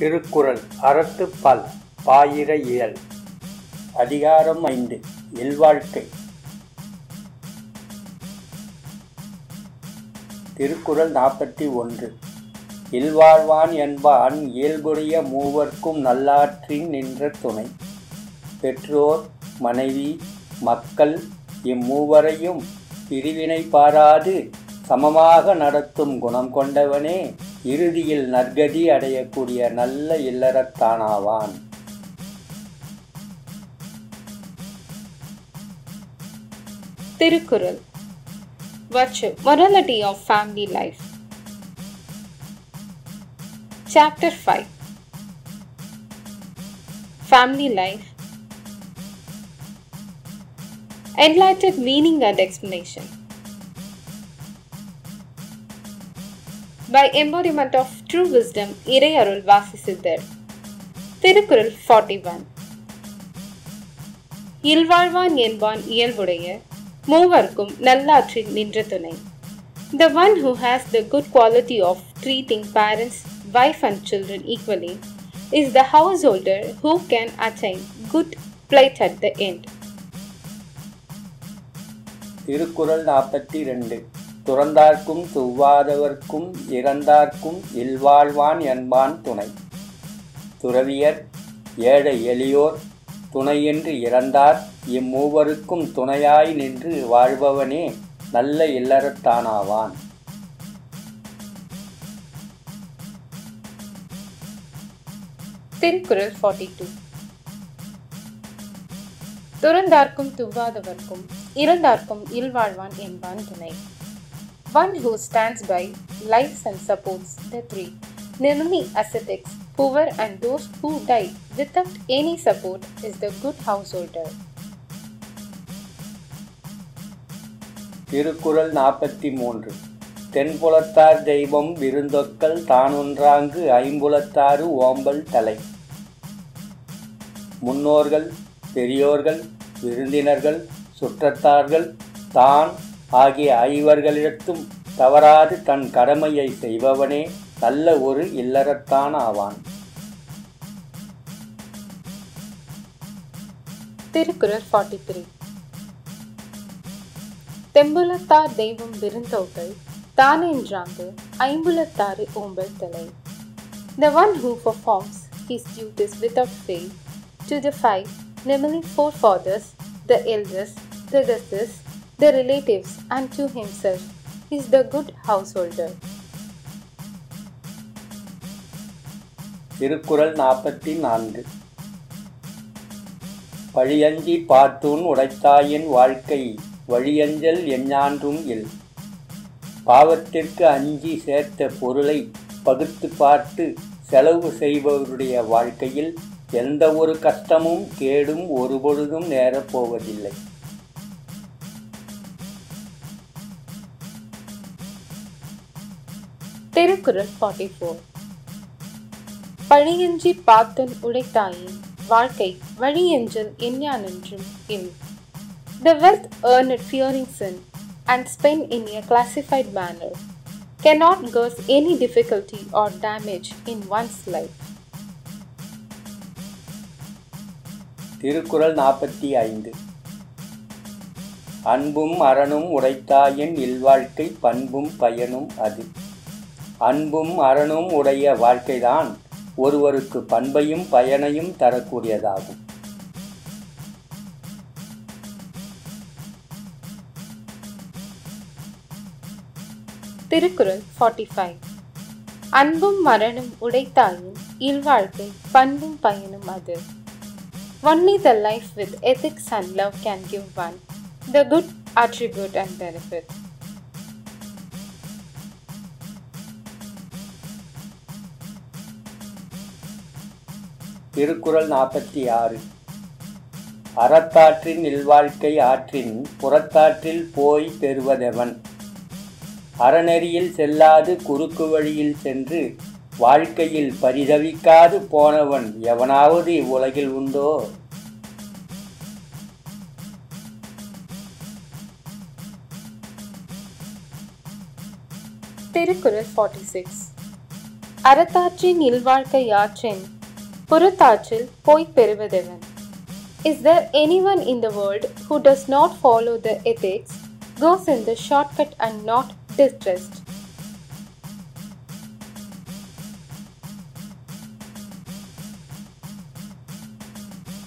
திருக்குறள் அறத்துப்பால் பாயிர இயல். அதிகாரம் 5. இல்வாழ்க்கை. திருக்குறள் 41. இல்வாழ்வான் என்பான் இயல்புடைய மூவர்க்கும் நல்லாற்றின் நின்ற துணை. பெற்றோர், மனைவி, மக்கள் இம்மூவரையும் பிரிவினை பாராது சமமாக நடத்தும் குணம் கொண்டவனே இறுதியில் நற்கதி அடையக்கூடிய நல்ல இல்லறத்தானாவான். Thirukkural Virtue, Morality of Family Life. Chapter 5. Family Life. Enlightened Meaning and Explanation. By embodiment of true wisdom, இறை அருள் வாசிசித்தர். திருக்குறள் 41. இல்வாழ்வான் என்பான் இயல்புடைய மூவர்க்கும் நல்லாற்றின் நின்ற துணை. The one who has the good quality of treating parents, wife and children equally is the householder who can attain good plight at the end. Thirukkural 42. துறந்தார்க்கும் துவாதவர்க்கும் இறந்தார்க்கும் இல்வாழ்வான் என்பான் துணை. துறவியர், ஏழை எளியோர் துணையென்று இறந்தார் இம்மூவருக்கும் துணையாய் நின்று வாழ்பவனே நல்ல இல்லறத்தானாவான். திருக்குறள் 42. துறந்தார்க்கும் துவாதவர்க்கும் இறந்தார்க்கும் இல்வாழ்வான் என்பான் துணை. One who stands by, lives and supports the three, namely ascetics, poor and those who die without any support, is the good householder. Thirukkural 43. தென்புலத்தார் தெய்வம் விருந்தொக்கல் தானொன்றாங்கு ஐம்புலத்தாறு ஓம்பல் தலை. முன்னோர்கள், பெரியோர்கள், விருந்தினர்கள், சுற்றத்தார்கள், தான் ஆகிய ஐவர்களிடத்தும் தவறாது தன் கடமையை செய்பவனே நல்ல ஒரு இல்லறத்தான் ஆவான். திருக்குறள் 43. தெம்புலத்தார் தெய்வம் விருந்தோக்கல் தானென்றாங்கு ஐம்புலத்தாறு ஓம்பல் தலை. The one who performs his duties without fail to the five, namely forefathers, the elders, the guests, the relatives and to himself, is the good householder. Thirukkural 44. பழியஞ்சி பாத்தூன் உடைத்தாயின் வாழ்க்கை வழியஞ்சல் எஞ்ஞான்றும் இல். பாவத்திற்கு அஞ்சி சேர்த்த பொருளை பகுத்து பார்த்து செலவு செய்பவருடைய வாழ்க்கையில் எந்த ஒரு கஷ்டமும் கேடும் ஒருபொழுதும் நேரப்போவதில்லை. திருக்குறள் 44. பழியஞ்சி பாத்தன் உடைத்தாயின் வாழ்க்கை வழியஞ்சல் எஞ்ஞான்றும் இல். The wealth earned fearing sin and spent in a classified manner cannot cause any difficulty or damage in one's life. Thirukkural 45. அன்பும் அறனும் உடைத்தாயின் இல்வாழ்க்கை பண்பும் பயனும் அது. அன்பும் அறனும் உடைய வாழ்க்கைதான் ஒருவருக்கு பண்பையும் பயனையும் தரக்கூடியதாகும். திருக்குறள் 45. அன்பும் மரணம் உடைத்தாயின் இல்வாழ்க்கை பண்பும் பயனும் அது. Only the life with ethics and love can give one the good attribute and benefit. Thirukkural 46. அறத்தாற்றின் இல்வாழ்க்கை ஆற்றின் புறத்தாற்றில் போய் பெறுவதெவன். அறநெறியில் செல்லாது குறுக்கு வழியில் சென்று வாழ்க்கையில் பரிதவிக்காது போனவன் எவனாவது இவ்வுலகில் உண்டோ? திருக்குறள் 46. அறத்தாற்றின் இல்வாழ்க்கை ஆற்றின் புறத்தாற்றில் போய் பெறுவதெவன்? Is there anyone in the world who does not follow the ethics, goes in the shortcut and not distressed?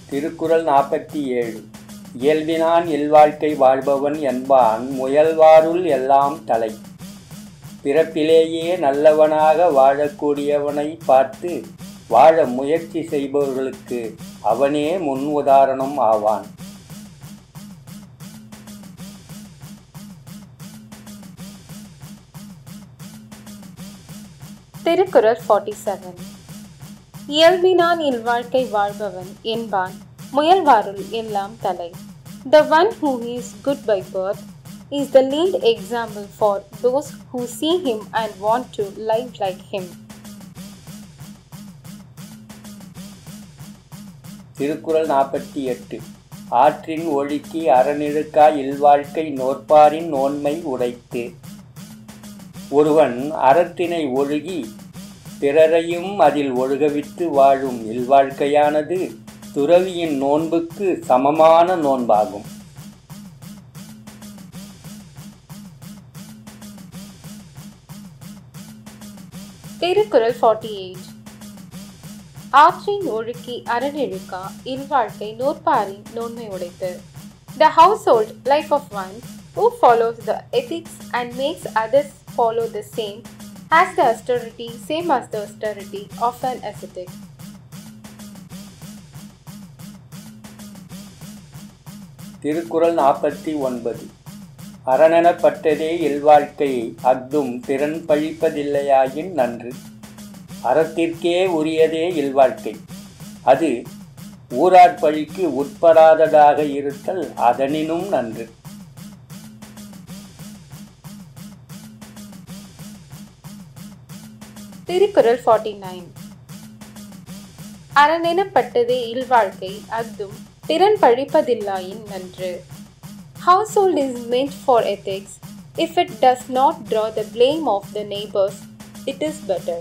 Thirukkural 47. இயல்பினான் இல்வாழ்க்கை வாழ்பவன் என்பான் முயல்வாருள் எல்லாம் தலை. பிறப்பிலேயே நல்லவனாக வாழக்கூடியவனை பார்த்து வாழ முயற்சி செய்பவர்களுக்கு அவனே முன் உதாரணம் ஆவான். திருக்குறள் 47. இயல்பினான் இல்வாழ்க்கை வாழ்பவன் என்பான் முயல்வாருள் எல்லாம் தலை. The one who is good by birth is the lead example for those who see him and want to live like him. Thirukkural 48. ஆற்றின் ஒழுக்கி அறநிழுக்கா இல்வாழ்க்கை நோற்பாரின் நோன்மை உடைத்து. ஒருவன் அறத்தினை ஒழுகி பிறரையும் அதில் ஒழுகவிட்டு வாழும் இல்வாழ்க்கையானது துறவியின் நோன்புக்கு சமமான நோன்பாகும். திருக்குறள் 48. ஆற்றின் ஒழுக்கி அறநிழுக்கா இல்வாழ்க்கை நோற்பாரின் நோன்மை உடைத்து. The household life of one who follows the ethics and makes others follow the same has the austerity same as the austerity of an ascetic. Thirukkural 49. அறனெனப்பட்டதே இல்வாழ்க்கை அஃதும் பிறன் பழிப்பதில்லையாயின் நன்று. அறத்திற்கே உரியதே இல்வாழ்க்கை, அது ஊரார் பழிக்கு உட்படாததாக இருத்தல் அதனினும் நன்று. திருக்குறள் 49. அறனெனப்பட்டதே இல்வாழ்க்கை அஃதும் பிறன் பழிப்பதில்லாயின் நன்று. Household is meant for ethics. If it does not draw the blame of the neighbors, it is better.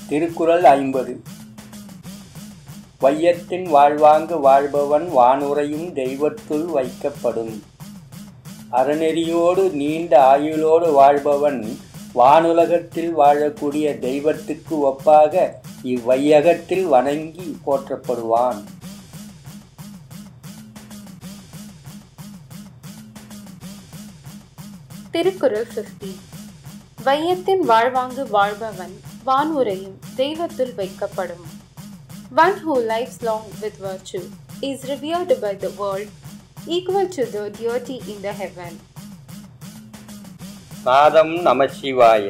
Thirukkural 50. வையத்தின் வாழ்வாங்கு வாழ்பவன் வானுரையும் தெய்வத்துள் வைக்கப்படும். அறநெறியோடு நீண்ட ஆயுளோடு வாழ்பவன் வானுலகத்தில் வாழக்கூடிய தெய்வத்துக்கு ஒப்பாக இவ்வையகத்தில் வணங்கி போற்றப்படுவான். திருக்குறள் 50. வையத்தின் வாழ்வாங்கு வாழ்பவன் வானுரையும் தெய்வத்துள் வைக்கப்படும். One who lives long with virtue is revered by the world, equal to the deity in the heaven. நாதம் நமசிவாய.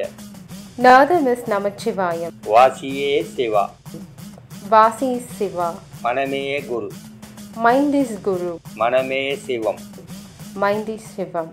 நாதம் is நமச்சிவாய. வாசியே சிவா. வாசி is சிவா. மனமே குரு. Mind is Guru. மனமே சிவம். Mind is Shivam.